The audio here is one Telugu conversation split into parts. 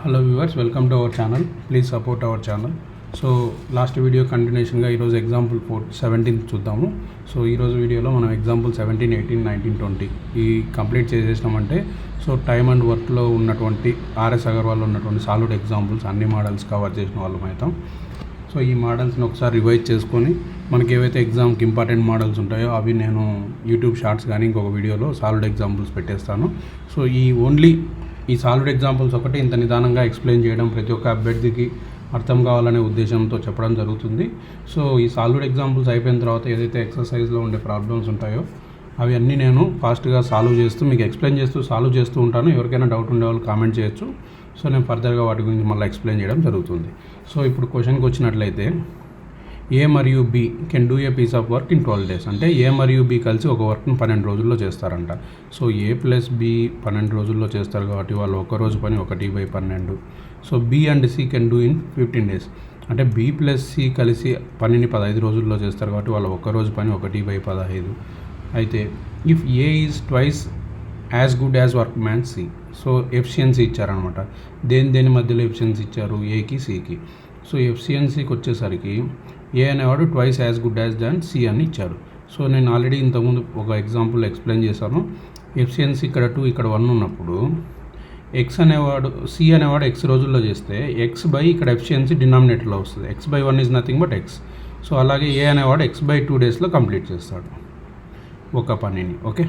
Hello viewers, welcome to our channel. Please support our channel. So last video కంటిన్యూషన్గా ఈరోజు ఎగ్జాంపుల్ 17 చూద్దాము. సో ఈరోజు వీడియోలో మనం ఎగ్జాంపుల్ 17, 18, 19, 20 ఈ కంప్లీట్ చేసేసినామంటే సో టైమ్ అండ్ వర్క్లో ఉన్నటువంటి ఆర్ఎస్ అగర్వాల్ ఉన్నటువంటి సాలిడ్ ఎగ్జాంపుల్స్ అన్ని మోడల్స్ కవర్ చేసిన వాళ్ళం అవుతాం. సో ఈ మోడల్స్ని ఒకసారి రివైజ్ చేసుకొని మనకి ఏవైతే ఎగ్జామ్కి ఇంపార్టెంట్ మోడల్స్ ఉంటాయో అవి నేను యూట్యూబ్ షార్ట్స్ కానీ ఇంకొక వీడియోలో సాలిడ్ ఎగ్జాంపుల్స్ పెట్టేస్తాను. సో ఈ సాలిడ్ ఎగ్జాంపుల్స్ ఒకటి ఇంత నిదానంగా ఎక్స్ప్లెయిన్ చేయడం ప్రతి ఒక్క అభ్యర్థికి అర్థం కావాలనే ఉద్దేశంతో చెప్పడం జరుగుతుంది. సో ఈ సాలిడ్ ఎగ్జాంపుల్స్ అయిపోయిన తర్వాత ఏదైతే ఎక్సర్సైజ్లో ఉండే ప్రాబ్లమ్స్ ఉంటాయో అవి అన్నీ నేను ఫాస్ట్గా సాల్వ్ చేస్తూ మీకు ఎక్స్ప్లెయిన్ చేస్తూ సాల్వ్ చేస్తూ ఉంటాను. ఎవరికైనా డౌట్ ఉండే వాళ్ళు కామెంట్ చేయొచ్చు. సో నేను ఫర్దర్గా వాటి గురించి మళ్ళీ ఎక్స్ప్లెయిన్ చేయడం జరుగుతుంది. సో ఇప్పుడు క్వశ్చన్కి వచ్చినట్లయితే ఏ మరియు B can do a piece of work in 12 days. అంటే ఏ మరియు బి కలిసి ఒక వర్క్ని 12 రోజుల్లో చేస్తారంట. సో ఏ ప్లస్ బి 12 రోజుల్లో చేస్తారు కాబట్టి వాళ్ళు ఒక రోజు పని 1/12. So B and C can do in 15 days. అంటే బి ప్లస్ సి కలిసి పనిని 15 రోజుల్లో చేస్తారు కాబట్టి వాళ్ళు ఒక రోజు పని 1/15. అయితే if A is twice as good as work man C. So efficiency ఇచ్చారనమాట. దేని మధ్యలో ఎఫిషియన్సీ ఇచ్చారు? ఏకి సికి. సో ఎఫిషియన్సీకి వచ్చేసరికి ఏ అనేవాడు ట్వైస్ యాజ్ గుడ్ యాజ్ దాన్ సి అని ఇచ్చారు. సో నేను ఆల్రెడీ ఇంతకుముందు ఒక ఎగ్జాంపుల్ ఎక్స్ప్లెయిన్ చేశాను. ఎఫిషియన్సీ ఇక్కడ 2 ఇక్కడ 1 ఉన్నప్పుడు సి అనేవాడు ఎక్స్ రోజుల్లో చేస్తే ఎక్స్ బై ఇక్కడ ఎఫిషియన్సీ డినామినేటర్లో వస్తుంది. x/1 is nothing but X. So అలాగే ఏ అనేవాడు x/2 daysలో కంప్లీట్ చేస్తాడు ఒక పనిని. ఓకే,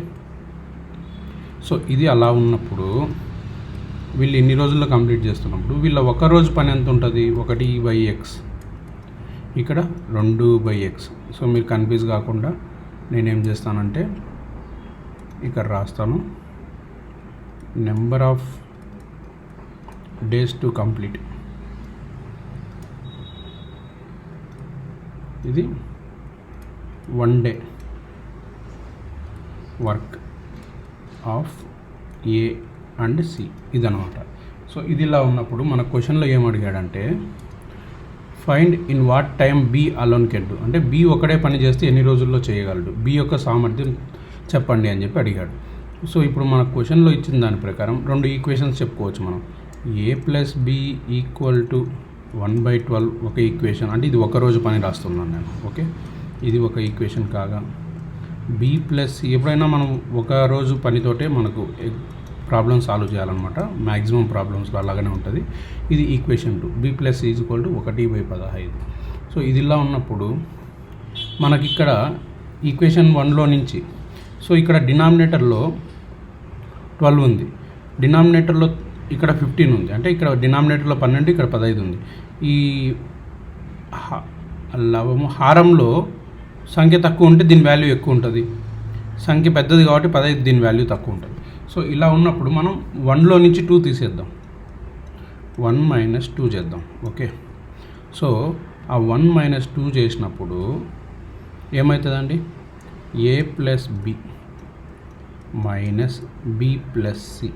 సో ఇది అలా ఉన్నప్పుడు వీళ్ళు ఇన్ని రోజుల్లో కంప్లీట్ చేస్తున్నప్పుడు వీళ్ళ ఒక రోజు పని ఎంత ఉంటుంది? 1/x, ఇక్కడ 2/x. సో మీరు కన్ఫ్యూజ్ కాకుండా నేనేం చేస్తానంటే ఇక్కడ రాస్తాను number of days to complete. ఇది 1 day work of A and C ఇదనమాట. సో ఇది ఇలా ఉన్నప్పుడు మన క్వశ్చన్లో ఏం అడిగాడంటే find in what time B alone can do. అంటే బి ఒకడే పని చేస్తే ఎన్ని రోజుల్లో చేయగలడు, బి యొక్క సామర్థ్యం చెప్పండి అని చెప్పి అడిగాడు. సో ఇప్పుడు మన క్వశ్చన్లో ఇచ్చిన దాని ప్రకారం 2 ఈక్వేషన్స్ చెప్పుకోవచ్చు మనం. A plus B equal to 1/12 ఒక ఈక్వేషన్. అంటే ఇది ఒక రోజు పని రాస్తున్నాను నేను. ఓకే, ఇది ఒక ఈక్వేషన్ కాగా బి ప్లస్ ఎప్పుడైనా మనం ఒక రోజు పనితోటే మనకు ప్రాబ్లమ్ సాల్వ్ చేయాలన్నమాట. మ్యాక్సిమం ప్రాబ్లమ్స్లో అలాగనే ఉంటుంది. ఇది equation 2. B plus is equal to 1/15. So ఇది ఇలా ఉన్నప్పుడు మనకి ఇక్కడ ఈక్వేషన్ 1లో నుంచి సో ఇక్కడ డినామినేటర్లో 12 ఉంది, డినామినేటర్లో ఇక్కడ 15 ఉంది. అంటే ఇక్కడ డినామినేటర్లో 12, ఇక్కడ 15 ఉంది. ఈ హారంలో సంఖ్య తక్కువ ఉంటే దీని వాల్యూ ఎక్కువ ఉంటుంది, సంఖ్య పెద్దది కాబట్టి 15 దీని వాల్యూ తక్కువ ఉంటుంది. సో ఇలా ఉన్నప్పుడు మనం 1లో నుంచి 2 తీసేద్దాం, 1 - 2 చేద్దాం. ఓకే, సో ఆ 1 - 2 చేసినప్పుడు ఏమవుతుందండి? A plus B minus B plus C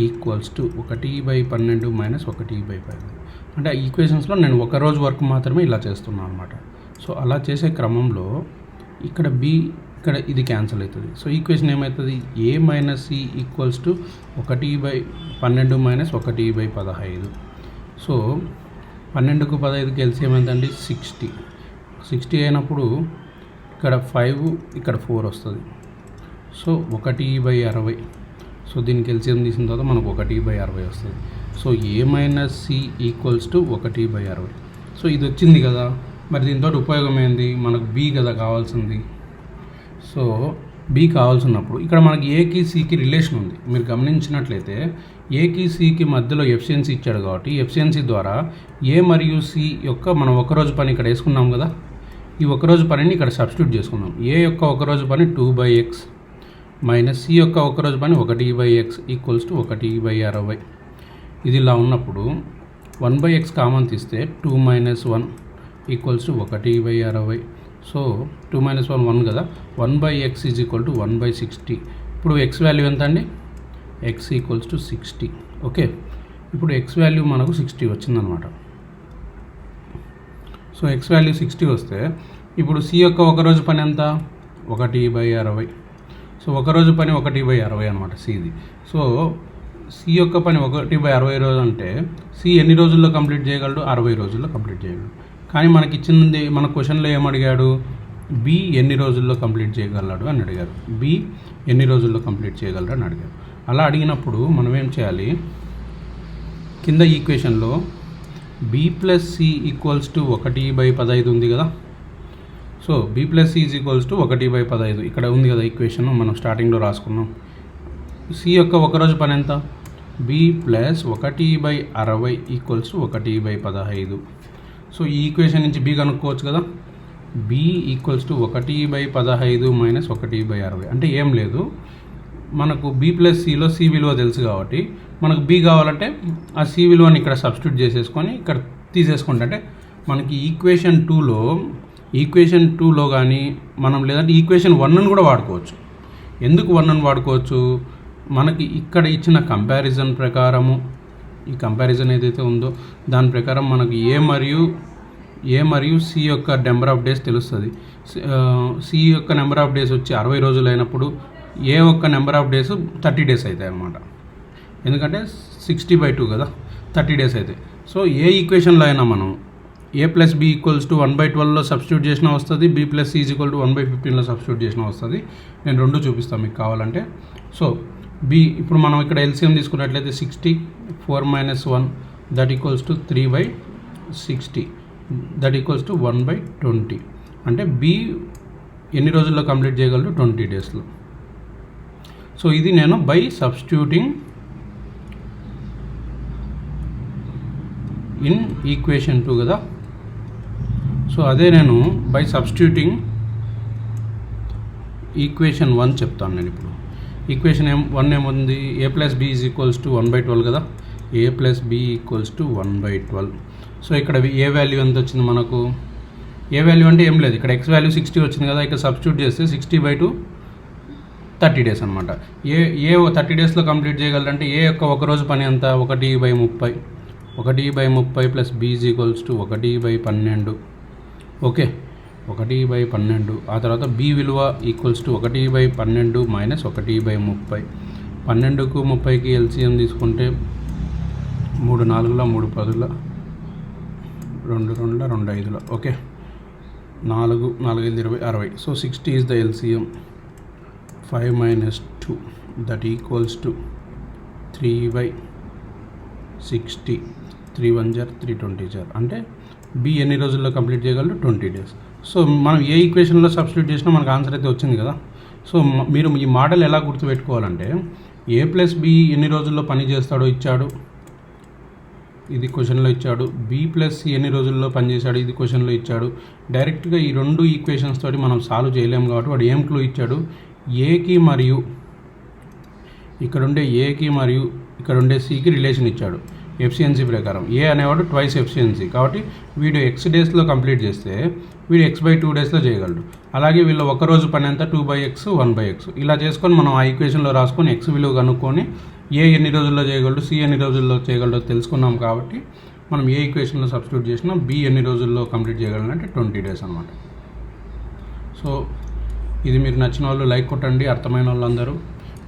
equals to 1/12 - 1/15. అంటే ఆ ఈక్వేషన్స్లో నేను ఒక రోజు వర్క్ మాత్రమే ఇలా చేస్తున్నాను అనమాట. సో అలా చేసే క్రమంలో ఇక్కడ బి ఇక్కడ ఇది క్యాన్సిల్ అవుతుంది. సో ఈక్వేషన్ ఏమవుతుంది? A minus C equals to 1/12 - 1/15. So 12కు 15కి ఎల్సిఎం ఎంతండి? 60 అయినప్పుడు ఇక్కడ 5 ఇక్కడ 4 వస్తుంది. సో 1/60. సో దీనికి ఎల్సిఎం తీసిన తర్వాత మనకు 1/60 వస్తుంది. So A minus C equals to 1/60. So ఇది వచ్చింది కదా, మరి దీంతో ఉపయోగం ఏంది? మనకు బి కదా కావాల్సింది. సో బి కావాల్సినప్పుడు ఇక్కడ మనకి ఏకి సికి రిలేషన్ ఉంది. మీరు గమనించినట్లయితే ఏకి సికి మధ్యలో ఎఫిషియన్సీ ఇచ్చాడు కాబట్టి ఎఫిషియన్సీ ద్వారా ఏ మరియు సి యొక్క మనం ఒకరోజు పని ఇక్కడ వేసుకున్నాం కదా, ఈ ఒకరోజు పనిని ఇక్కడ సబ్స్టిట్యూట్ చేసుకున్నాం. ఏ యొక్క ఒకరోజు పని 2/x మైనస్ సి యొక్క ఒకరోజు పని 1/x ఈక్వల్స్ టు 1/60. ఇది ఇలా ఉన్నప్పుడు 1/x కామన్ తీస్తే 2 - 1 ఈక్వల్స్ టు 1/60. సో 2 - 1 1 కదా, 1/x ఈజ్ ఈక్వల్ టు 1/60. ఇప్పుడు x వాల్యూ ఎంత అండి? x equals to 60. ఓకే, ఇప్పుడు x వాల్యూ మనకు 60 వచ్చిందనమాట. సో x వాల్యూ 60 వస్తే ఇప్పుడు c యొక్క ఒకరోజు పని ఎంత? 1/60. సో ఒకరోజు పని 1/60 అనమాట సిది. సో సి యొక్క పని 1/60 రోజులు అంటే సి ఎన్ని రోజుల్లో కంప్లీట్ చేయగలడు? 60 రోజుల్లో కంప్లీట్ చేయగలడు. కానీ మనకి ఇచ్చింది మన క్వశ్చన్లో ఏమడిగాడు? బి ఎన్ని రోజుల్లో కంప్లీట్ చేయగలడు అని అడిగారు. బి ఎన్ని రోజుల్లో కంప్లీట్ చేయగలరు అని అడిగారు. అలా అడిగినప్పుడు మనం ఏం చేయాలి? కింద ఈక్వేషన్లో B plus C equals to 1/15 ఉంది కదా. So B plus C is equals to 1/15 ఇక్కడ ఉంది కదా ఈక్వేషన్, మనం స్టార్టింగ్లో రాసుకున్నాం. సి యొక్క ఒకరోజు పని ఎంత? B plus 1/60 equals to 1/15. So ఈ ఈక్వేషన్ నుంచి బి కనుక్కోవచ్చు కదా. బి ఈక్వల్స్ టు 1/15 మైనస్ 1/60 అంటే ఏం లేదు, మనకు బి ప్లస్ సిలో సి విలువ తెలుసు కాబట్టి మనకు బి కావాలంటే ఆ సి విలువని ఇక్కడ సబ్స్టిట్యూట్ చేసేసుకొని ఇక్కడ తీసేసుకుంటే అంటే మనకి ఈక్వేషన్ టూలో కానీ మనం లేదంటే ఈక్వేషన్ 1ని కూడా వాడుకోవచ్చు. ఎందుకు 1ని వాడుకోవచ్చు? మనకి ఇక్కడ ఇచ్చిన కంపారిజన్ ప్రకారము, ఈ కంపారిజన్ ఏదైతే ఉందో దాని ప్రకారం మనకు ఏ మరియు సి యొక్క నెంబర్ ఆఫ్ డేస్ తెలుస్తుంది. సి యొక్క నెంబర్ ఆఫ్ డేస్ వచ్చి 60 రోజులు అయినప్పుడు ఏ ఒక్క నెంబర్ ఆఫ్ డేస్ 30 డేస్ అవుతాయి అన్నమాట. ఎందుకంటే 60/2 కదా, 30 డేస్ అవుతాయి. సో ఏ ఈక్వేషన్లో అయినా మనం A plus B equals to 1/12లో సబ్స్టిట్యూట్ చేసినా వస్తుంది, B plus C is equal to 1/15లో సబ్స్టిట్యూట్ చేసినా వస్తుంది. నేను రెండు చూపిస్తాను మీకు కావాలంటే. సో బి ఇప్పుడు మనం ఇక్కడ ఎల్సిఎం తీసుకున్నట్లయితే 60 4 - 1 that equals to 3/60 that equals to 1/20 అంటే బి ఎన్ని రోజుల్లో కంప్లీట్ చేయగలరు? 20 డేస్లో. సో ఇది నేను బై సబ్స్టిట్యూటింగ్ ఇన్ ఈక్వేషన్ 2 కదా. సో అదే నేను బై సబ్స్టిట్యూటింగ్ ఈక్వేషన్ 1 చెప్తాను నేను ఇప్పుడు. ఈక్వేషన్ 1 ఏముంది? A plus B is equals to 1/12 కదా. A plus B equals to 1/12. So ఇక్కడ ఏ వాల్యూ ఎంత వచ్చింది మనకు? ఏ వాల్యూ అంటే ఏం లేదు, ఇక్కడ ఎక్స్ వాల్యూ 60 వచ్చింది కదా, ఇక్కడ సబ్స్టిట్యూట్ చేస్తే 60/2 30 డేస్ అనమాట. ఏ 30 డేస్లో కంప్లీట్ చేయగలరంటే ఏ యొక్క ఒకరోజు పని ఎంత? 1/30. 1/30 plus B is equals to 1/12. Okay, 1/12. ఆ తర్వాత బి విలువ ఈక్వల్స్ టు 1/12 మైనస్ 1/30. 12కు 30కి ఎల్సిఎం తీసుకుంటే 3 4 3 10 2 2 2 5. Okay, 4 4 5 20 60. So 60 is the LCM. 5 - 2 that equals to 3/60. 3 1 3 20 అంటే బి ఎన్ని రోజుల్లో కంప్లీట్ చేయగలరు? 20 డేస్. సో మనం ఏ ఈక్వేషన్లో సబ్స్టిట్యూట్ చేసినా మనకు ఆన్సర్ అయితే వచ్చింది కదా. సో మీరు ఈ మోడల్ ఎలా గుర్తుపెట్టుకోవాలంటే ఏ ప్లస్ బి ఎన్ని రోజుల్లో పని చేస్తాడో ఇచ్చాడు, ఇది క్వశ్చన్లో ఇచ్చాడు. బి ప్లస్ సి ఎన్ని రోజుల్లో పనిచేశాడు, ఇది క్వశ్చన్లో ఇచ్చాడు. డైరెక్ట్గా ఈ రెండు ఈక్వేషన్స్ తోటి మనం సాల్వ్ చేయలేము కాబట్టి వాడు ఏం క్లూ ఇచ్చాడు? ఏకి మరియు ఇక్కడుండే ఏకి మరియు ఇక్కడుండే సికి రిలేషన్ ఇచ్చాడు ఎఫిషియన్సీ ప్రకారం. ఏ అనేవాడు ట్వైస్ ఎఫిషియన్సీ కాబట్టి వీడు x డేస్లో కంప్లీట్ చేస్తే వీడు x/2 డేస్లో చేయగలడు. అలాగే వీళ్ళు ఒకరోజు పని ఎంత? 2/x 1/x. ఇలా చేసుకొని మనం ఆ ఈక్వేషన్లో రాసుకొని x విలువ కనుక్కొని ఏ ఎన్ని రోజుల్లో చేయగలడు, సి ఎన్ని రోజుల్లో చేయగలడో తెలుసుకున్నాం కాబట్టి మనం ఏ ఈక్వేషన్లో సబ్స్టిట్యూట్ చేసినా బి ఎన్ని రోజుల్లో కంప్లీట్ చేయగలరంటే 20 డేస్ అనమాట. సో ఇది మీకు నచ్చిన వాళ్ళు లైక్ కొట్టండి, అర్థమైన వాళ్ళందరూ.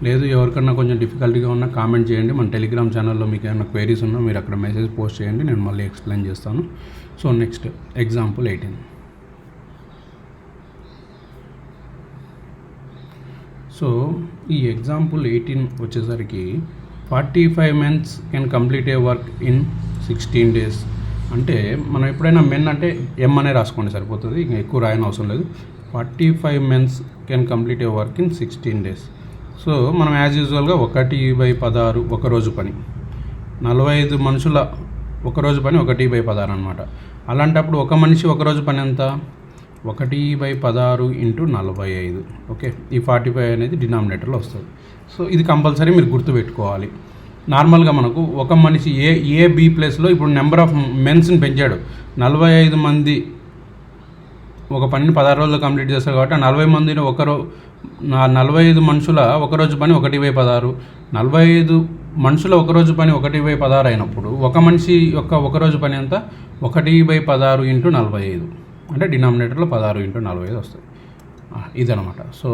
లేదు ఎవరికన్నా కొంచెం డిఫికల్టీగా ఉన్నా కామెంట్ చేయండి. మన టెలిగ్రామ్ ఛానల్లో మీకు ఏమైనా క్వైరీస్ ఉన్నా మీరు అక్కడ మెసేజ్ పోస్ట్ చేయండి, నేను మళ్ళీ ఎక్స్ప్లెయిన్ చేస్తాను. So next example 18. సో ఈ ఎగ్జాంపుల్ 18 వచ్చేసరికి 45 men can complete a work in 16 days. అంటే మనం ఎప్పుడైనా మెన్ అంటే ఎం అనే రాసుకోండి సరిపోతుంది, ఇంకా ఎక్కువ రాయని అవసరం లేదు. 45 men can complete a work in 16 days. So మనం యాజ్ యూజువల్గా 1/16 ఒకరోజు పని, 45 మనుషుల ఒకరోజు పని 1/16 అనమాట. అలాంటప్పుడు ఒక మనిషి ఒకరోజు పని ఎంత? 1/16 × 45. ఓకే, ఈ 45 అనేది డినామినేటర్లో వస్తుంది. సో ఇది కంపల్సరీ మీరు గుర్తుపెట్టుకోవాలి. నార్మల్గా మనకు ఒక మనిషి ఏ బి ప్లేస్లో ఇప్పుడు నెంబర్ ఆఫ్ మెన్స్ని పెంచాడు. 45 మంది ఒక పనిని 16 రోజుల్లో కంప్లీట్ చేస్తారు కాబట్టి 40 మందిని 45 మనుషుల ఒకరోజు పని 1/16. 45 మనుషుల ఒకరోజు పని 1/16 అయినప్పుడు ఒక మనిషి యొక్క ఒకరోజు పని ఎంత? 1/16 × 45 అంటే డినామినేటర్లో 16 × 45 వస్తుంది. ఇదనమాట. సో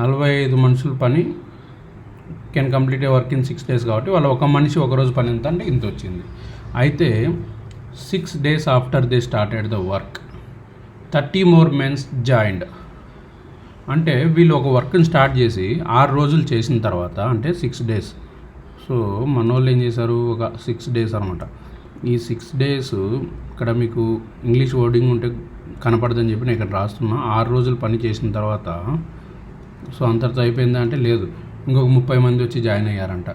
45 మనుషుల పని can complete a work in 6 days కాబట్టి వాళ్ళ ఒక మనిషి ఒకరోజు పని ఎంత అంటే ఇంత వచ్చింది. అయితే 6 days after they started the work 30 more men joined. అంటే వీళ్ళు ఒక వర్క్ని స్టార్ట్ చేసి 6 రోజులు చేసిన తర్వాత అంటే 6 days. సో మన వాళ్ళు ఏం చేశారు, ఒక 6 days అనమాట. ఈ 6 days ఇక్కడ మీకు ఇంగ్లీష్ వర్డింగ్ ఉంటే కనపడదని చెప్పి నేను ఇక్కడ రాస్తున్నా. 6 రోజులు పని చేసిన తర్వాత సో అంతటితో అయిపోయిందా అంటే లేదు, ఇంకొక 30 మంది వచ్చి జాయిన్ అయ్యారంట.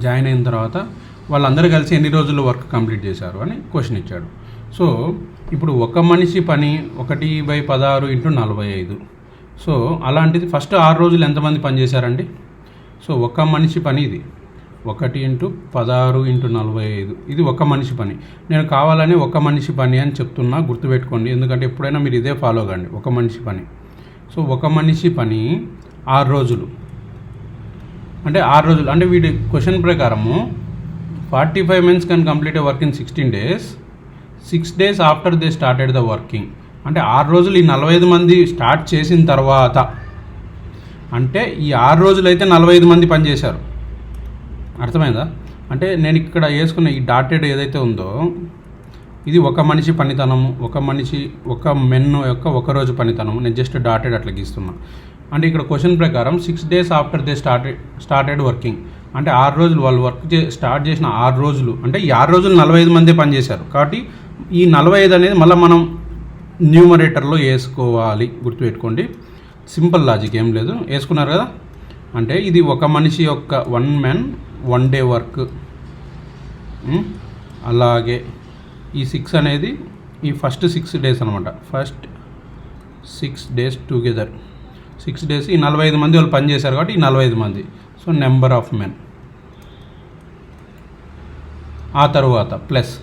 జాయిన్ అయిన తర్వాత వాళ్ళందరూ కలిసి ఎన్ని రోజుల్లో వర్క్ కంప్లీట్ చేశారు అని క్వశ్చన్ ఇచ్చాడు. సో ఇప్పుడు ఒక మనిషి పని 1/16 × 45. సో అలాంటిది ఫస్ట్ 6 రోజులు ఎంతమంది పని చేశారండి? సో ఒక మనిషి పని ఇది 1 × 16 × 45 ఇది ఒక మనిషి పని. నేను కావాలని ఒక మనిషి పని అని చెప్తున్నా, గుర్తుపెట్టుకోండి. ఎందుకంటే ఎప్పుడైనా మీరు ఇదే ఫాలో కండి, ఒక మనిషి పని. సో ఒక మనిషి పని 6 రోజులు అంటే 6 రోజులు అంటే వీడి క్వశ్చన్ ప్రకారము 45 men can complete a work in 16 days. 6 days after they started the working. అంటే 6 రోజులు ఈ 45 మంది స్టార్ట్ చేసిన తర్వాత అంటే ఈ 6 రోజులు అయితే 45 మంది పనిచేశారు. అర్థమైందా? అంటే నేను ఇక్కడ వేసుకున్న ఈ డాటెడ్ ఏదైతే ఉందో ఇది ఒక మనిషి పనితనము, ఒక మెన్ యొక్క ఒకరోజు పనితనము. నేను జస్ట్ డాటెడ్ అట్లా గీస్తున్నా. అంటే ఇక్కడ క్వశ్చన్ ప్రకారం 6 days after they started working అంటే 6 రోజులు వాళ్ళు వర్క్ స్టార్ట్ చేసిన 6 రోజులు అంటే ఈ 6 రోజులు 45 మందే పనిచేశారు. కాబట్టి ఈ 45 అనేది మళ్ళీ మనం న్యూమరేటర్లో వేసుకోవాలి, గుర్తుపెట్టుకోండి. సింపుల్ లాజిక్, ఏం లేదు. వేసుకున్నారు కదా. అంటే ఇది ఒక మనిషి యొక్క 1 man 1 day వర్క్. అలాగే ఈ 6 అనేది ఈ ఫస్ట్ 6 days అనమాట. ఫస్ట్ 6 days టుగెదర్ 6 days ఈ 45 మంది వాళ్ళు పనిచేశారు కాబట్టి ఈ 45 మంది. So number of men. ఆ తర్వాత ప్లస్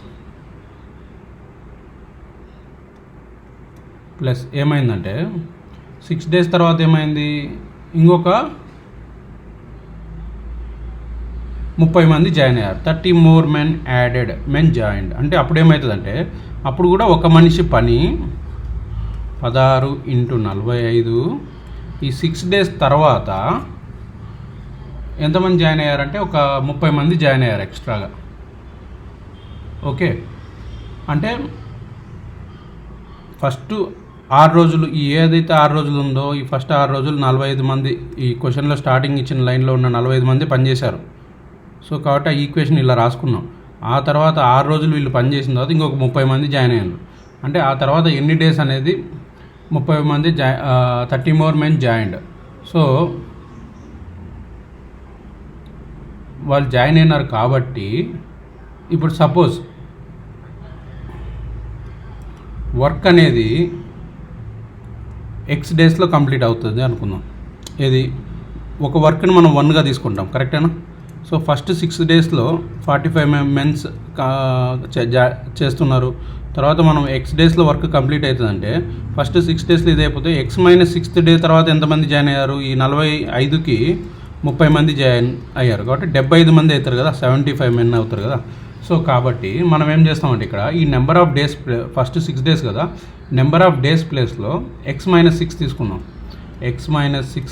ఏమైందంటే 6 days తర్వాత ఏమైంది, ఇంకొక 30 మంది జాయిన్ అయ్యారు. 30 more men added men joined. అంటే అప్పుడు ఏమవుతుందంటే అప్పుడు కూడా ఒక మనిషి పని 16 × 45 ఈ 6 days తర్వాత ఎంతమంది జాయిన్ అయ్యారంటే ఒక 30 మంది జాయిన్ అయ్యారు ఎక్స్ట్రాగా. ఓకే, అంటే ఫస్ట్ 6 రోజులు ఈ ఏదైతే 6 రోజులు ఉందో ఈ ఫస్ట్ 6 రోజులు 45 మంది ఈ క్వశ్చన్లో స్టార్టింగ్ ఇచ్చిన లైన్లో ఉన్న 45 మంది పనిచేశారు. సో కాబట్టి ఆ ఈక్వేషన్ ఇలా రాసుకున్నాం. ఆ తర్వాత 6 రోజులు వీళ్ళు పనిచేసిన తర్వాత ఇంకొక 30 మంది జాయిన్ అయ్యారు. అంటే ఆ తర్వాత ఎన్ని డేస్ అనేది 30 మంది 30 more men జాయిన్డ్. సో వాళ్ళు జాయిన్ అయినారు కాబట్టి ఇప్పుడు సపోజ్ వర్క్ అనేది X డేస్లో కంప్లీట్ అవుతుంది అనుకుందాం. ఇది ఒక వర్క్ని మనం 1గా తీసుకుంటాం, కరెక్టేనా? సో ఫస్ట్ 6 daysలో 45 men చేస్తున్నారు. తర్వాత మనం X డేస్లో వర్క్ కంప్లీట్ అవుతుందంటే ఫస్ట్ 6 daysలో ఇది అయిపోతే X - 6th day తర్వాత ఎంతమంది జాయిన్ అయ్యారు? ఈ 45కి 30 మంది జాయిన్ అయ్యారు కాబట్టి 75 మంది అవుతారు కదా, 75 men అవుతారు కదా. సో కాబట్టి మనం ఏం చేస్తామంటే ఇక్కడ ఈ number of days first 6 days కదా, నెంబర్ ఆఫ్ డేస్ ప్లేస్లో X - 6 తీసుకున్నాం. X - 6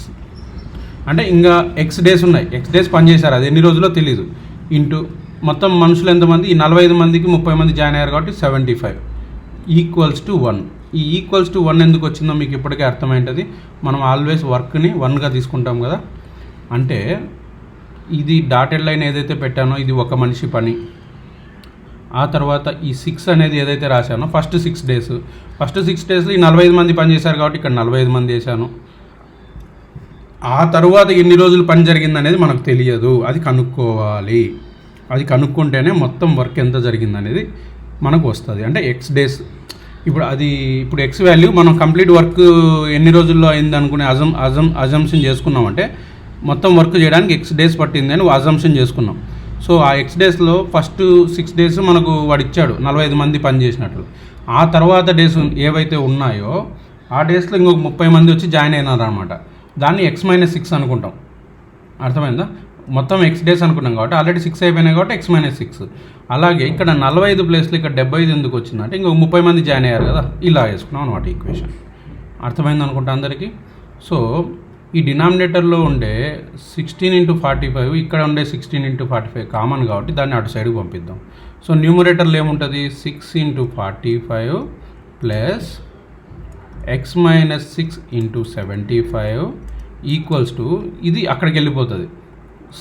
అంటే ఇంకా X days ఉన్నాయి, X days పనిచేశారు, అది ఎన్ని రోజుల్లో తెలీదు. ఇంటూ మొత్తం మనుషులు ఎంతమంది, ఈ 45 మందికి 30 మంది జాయిన్ అయ్యారు కాబట్టి 75 = 1. ఈ =1 ఎందుకు వచ్చిందో మీకు ఇప్పటికే అర్థమైంటుంది. మనం ఆల్వేస్ వర్క్ని 1గా తీసుకుంటాం కదా. అంటే ఇది డాటెడ్ లైన్ ఏదైతే పెట్టానో ఇది ఒక మనిషి పని. ఆ తర్వాత ఈ 6 అనేది ఏదైతే రాశానో ఫస్ట్ 6 days, ఫస్ట్ 6 daysలో ఈ 45 మంది పని చేశారు కాబట్టి ఇక్కడ 45 మంది వేసాను. ఆ తర్వాత ఎన్ని రోజులు పని జరిగిందనేది మనకు తెలియదు, అది కనుక్కోవాలి. అది కనుక్కుంటేనే మొత్తం వర్క్ ఎంత జరిగిందనేది మనకు వస్తుంది. అంటే X days ఇప్పుడు X వాల్యూ మనం కంప్లీట్ వర్క్ ఎన్ని రోజుల్లో అయింది అనుకునే అజంప్షన్ చేసుకున్నామంటే మొత్తం వర్క్ చేయడానికి X days పట్టింది అని అజంప్షన్ చేసుకున్నాం. సో ఆ X daysలో ఫస్ట్ 6 days మనకు వాడు ఇచ్చాడు 45 మంది పని చేసినట్లు. ఆ తర్వాత డేస్ ఏవైతే ఉన్నాయో ఆ డేస్లో ఇంకొక 30 మంది వచ్చి జాయిన్ అయినారు అనమాట. దాన్ని X - 6 అనుకుంటాం. అర్థమైందా? మొత్తం X days అనుకున్నాం కాబట్టి ఆల్రెడీ 6 అయిపోయినాయి కాబట్టి X - 6. అలాగే ఇక్కడ 45 ప్లేస్లో ఇక్కడ 75 ఎందుకు వచ్చిందంటే ఇంకొక 30 మంది జాయిన్ అయ్యారు కదా, ఇలా వేసుకున్నాం అనమాట ఈక్వేషన్. అర్థమైంది అనుకుంటా అందరికీ. సో ఈ డినామినేటర్లో ఉండే 16 × 45 ఇక్కడ ఉండే 16 × 45 కామన్ కాబట్టి దాన్ని అటు సైడ్కి పంపిద్దాం. సో న్యూమరేటర్లో ఏముంటుంది 6 × 45 plus x minus 6 × 75 equals to ఇది అక్కడికి వెళ్ళిపోతుంది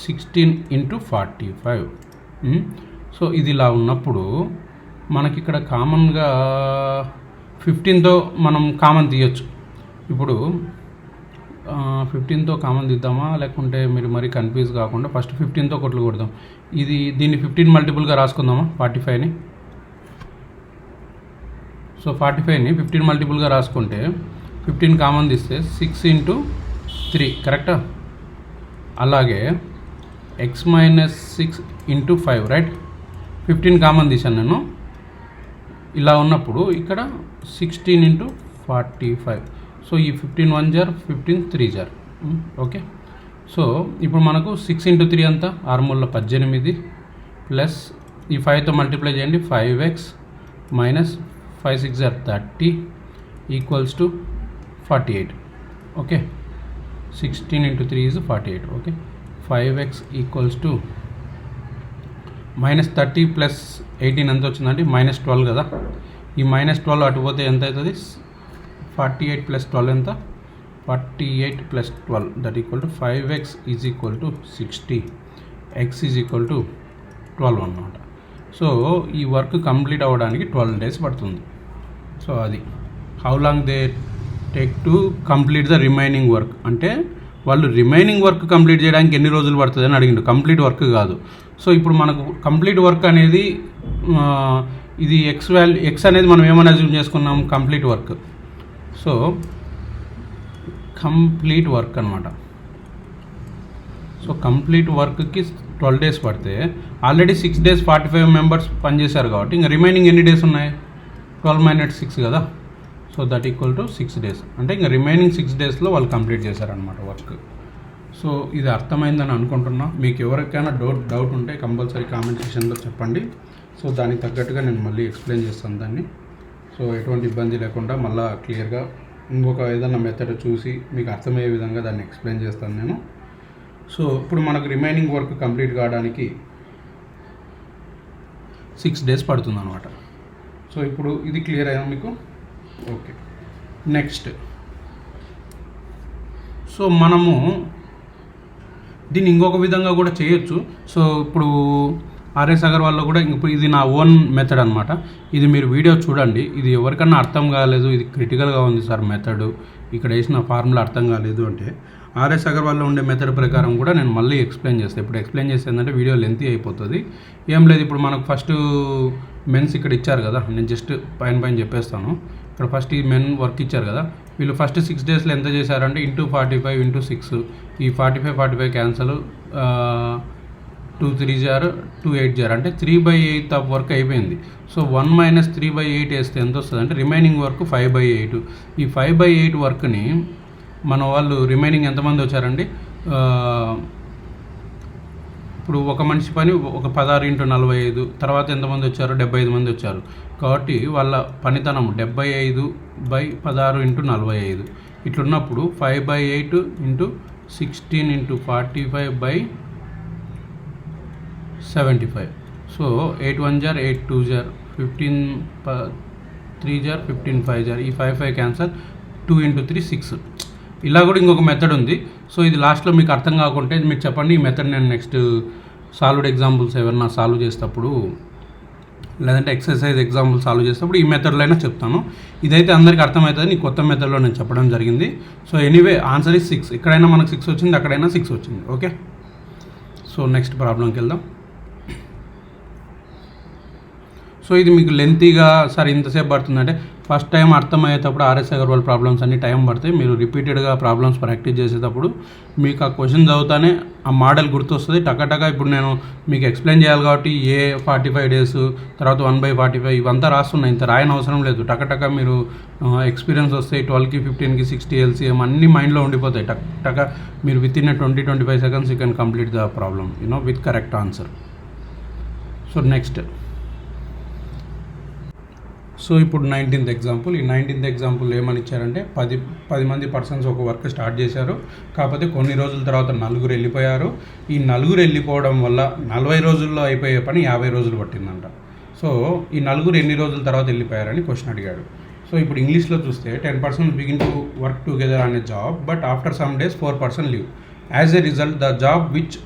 16 × 45. సో ఇది ఇలా ఉన్నప్పుడు మనకి ఇక్కడ కామన్గా 15తో మనం కామన్ తీయచ్చు. ఇప్పుడు 15తో కామన్ తీద్దామా, లేకుంటే మీరు మరీ కన్ఫ్యూజ్ కాకుండా ఫస్ట్ 15తో కొట్లు కొడదాం. దీన్ని 15 మల్టిపుల్గా రాసుకుందామా 45ని. సో 45ని 15 మల్టిపుల్గా రాసుకుంటే 15 కామన్ తీస్తే 6 × 3 కరెక్టా. అలాగే x మైనస్ 6 × 5 రైట్. 15 కామన్ తీసాను నేను. ఇలా ఉన్నప్పుడు ఇక్కడ 16 × 45. సో ఈ 15 1 జార్ 15 3 జార్ ఓకే. సో ఇప్పుడు మనకు 6 × 3 అంతా 6 × 18 ప్లస్ ఈ 5తో మల్టిప్లై చేయండి 5x మైనస్ 5 6 జార్ 30 equals to 48. Okay 16 × 3 is 48. Okay 5x equals to minus 30 plus 18 ఎంత వచ్చిందంటే -12 కదా. ఈ -12 అటు పోతే ఎంత అవుతుంది 48 ప్లస్ 12 ఎంత 48 plus 12 that equal to 5x is equal to 60, x is equal to 12 అన్నమాట. సో ఈ వర్క్ కంప్లీట్ అవ్వడానికి 12 days పడుతుంది. సో అది how long they take to complete the remaining work అంటే వాళ్ళు రిమైనింగ్ వర్క్ కంప్లీట్ చేయడానికి ఎన్ని రోజులు పడుతుంది అని అడిగిండు, కంప్లీట్ వర్క్ కాదు. సో ఇప్పుడు మనకు కంప్లీట్ వర్క్ అనేది ఇది ఎక్స్ అనేది మనం ఏమైనా అజ్యూమ్ చేసుకున్నాం complete work. So complete work అనమాట. సో కంప్లీట్ వర్క్కి 12 days పడితే ఆల్రెడీ 6 days 45 members పనిచేశారు కాబట్టి ఇంకా రిమైనింగ్ ఎన్ని డేస్ ఉన్నాయి 12 - 6 కదా. So that equal to 6 days అంటే ఇంకా రిమైనింగ్ 6 daysలో వాళ్ళు కంప్లీట్ చేశారనమాట వర్క్. సో ఇది అర్థమైందని అనుకుంటున్నా. మీకు ఎవరికైనా డౌట్ ఉంటే కంపల్సరీ కామెంట్ సెక్షన్లో చెప్పండి. సో దానికి తగ్గట్టుగా నేను మళ్ళీ ఎక్స్ప్లెయిన్ చేస్తాను దాన్ని. సో ఎటువంటి ఇబ్బంది లేకుండా మళ్ళీ క్లియర్గా ఇంకొక ఏదైనా మెథడ్ చూసి మీకు అర్థమయ్యే విధంగా దాన్ని ఎక్స్ప్లెయిన్ చేస్తాను నేను. సో ఇప్పుడు మనకు రిమైనింగ్ వర్క్ కంప్లీట్ కావడానికి 6 days పడుతుంది అనమాట. సో ఇప్పుడు ఇది క్లియర్ అయ్యా మీకు. Okay next. సో మనము దీన్ని ఇంకొక విధంగా కూడా చేయొచ్చు. సో ఇప్పుడు ఆర్ఎస్ అగర్వాల్లో కూడా ఇప్పుడు ఇది నా ఓన్ మెథడ్ అనమాట. ఇది మీరు వీడియో చూడండి. ఇది ఎవరికన్నా అర్థం కాలేదు, ఇది క్రిటికల్గా ఉంది సార్ మెథడ్, ఇక్కడ వేసిన ఫార్ములా అర్థం కాలేదు అంటే ఆర్ఎస్ అగర్వాల్లో ఉండే మెథడ్ ప్రకారం కూడా నేను మళ్ళీ ఎక్స్ప్లెయిన్ చేస్తాను. ఇప్పుడు ఎక్స్ప్లెయిన్ చేస్తే ఏంటంటే వీడియో లెంతీ అయిపోతుంది. ఏం లేదు, ఇప్పుడు మనకు ఫస్ట్ మెన్స్ ఇక్కడ ఇచ్చారు కదా, నేను జస్ట్ పైన చెప్పేస్తాను. ఇక్కడ ఫస్ట్ ఈ మెన్ వర్క్ ఇచ్చారు కదా, వీళ్ళు ఫస్ట్ 6 daysలో ఎంత చేశారంటే × 45 × 6 ఈ 45 క్యాన్సల్ 2 3 జార్ 2 8 జార్ అంటే 3/8 ఆఫ్ వర్క్ అయిపోయింది. సో 1 - 3/8 వేస్తే ఎంత వస్తుంది అంటే రిమైనింగ్ వర్క్ 5/8. ఈ 5/8 వర్క్ని మన వాళ్ళు రిమైనింగ్ ఎంతమంది వచ్చారండి, ఇప్పుడు ఒక మనిషి పని ఒక 16 × 45 తర్వాత ఎంతమంది వచ్చారు 75 మంది వచ్చారు. కాబట్టి వాళ్ళ పనితనం 75/16 × 45 ఇట్లున్నప్పుడు 5/8 × 16 × 45/75. సో 8 1 జార్ 8 2 జార్ 15 3 జార్ 15 5 జార్ ఈ 5 క్యాన్సల్ 2 × 3 6. ఇలా కూడా ఇంకొక మెథడ్ ఉంది. సో ఇది లాస్ట్లో మీకు అర్థం కాకుంటే మీరు చెప్పండి. ఈ మెథడ్ నేను నెక్స్ట్ సాల్వ్డ్ ఎగ్జాంపుల్స్ ఏమన్నా సాల్వ్ చేసేటప్పుడు లేదంటే ఎక్సర్సైజ్ ఎగ్జాంపుల్ సాల్వ్ చేసేటప్పుడు ఈ మెథడ్లో అయినా చెప్తాను. ఇదైతే అందరికీ అర్థమవుతుంది. ఈ కొత్త మెథడ్లో నేను చెప్పడం జరిగింది. So anyway answer is 6. ఇక్కడైనా మనకు 6 వచ్చింది, అక్కడైనా 6 వచ్చింది. ఓకే. సో నెక్స్ట్ ప్రాబ్లంకి వెళ్దాం. సో ఇది మీకు లెంతీగా సార్ ఇంతసేపు పడుతుందంటే ఫస్ట్ టైం అర్థమయ్యేటప్పుడు ఆర్ఎస్ అగర్వాల్ ప్రాబ్లమ్స్ అన్ని టైం పడతాయి. మీరు రిపీటెడ్గా ప్రాబ్లమ్స్ ప్రాక్టీస్ చేసేటప్పుడు మీకు ఆ క్వశ్చన్ చదువుతానే ఆ మోడల్ గుర్తొస్తుంది టకటగా. ఇప్పుడు నేను మీకు ఎక్స్ప్లెయిన్ చేయాలి కాబట్టి 45 days తర్వాత 1/45 ఇవంతా రాస్తున్నాయి, ఇంత రాయని అవసరం లేదు. టకటక మీరు ఎక్స్పీరియన్స్ వస్తాయి. 12కి 15కి 60 LCM అన్నీ మైండ్లో ఉండిపోతాయి. టక మీరు with in 20-25 seconds you can complete the problem with correct answer. So next so ఇప్పుడు 19th ఎగ్జాంపుల్. ఈ 19th ఎగ్జాంపుల్ ఏమని ఇచ్చారంటే 10 మంది పర్సన్స్ ఒక వర్క్ స్టార్ట్ చేశారు. కాకపోతే కొన్ని రోజుల తర్వాత 4 వెళ్ళిపోయారు. ఈ 4 వెళ్ళిపోవడం వల్ల 40 రోజుల్లో అయిపోయే పని 50 రోజులు పట్టిందంట. సో ఈ 4 ఎన్ని రోజుల తర్వాత వెళ్ళిపోయారని క్వశ్చన్ అడిగాడు. సో ఇప్పుడు ఇంగ్లీష్లో చూస్తే 10 persons begin to work together అనే job, but after some days 4 persons leave. As a result the job which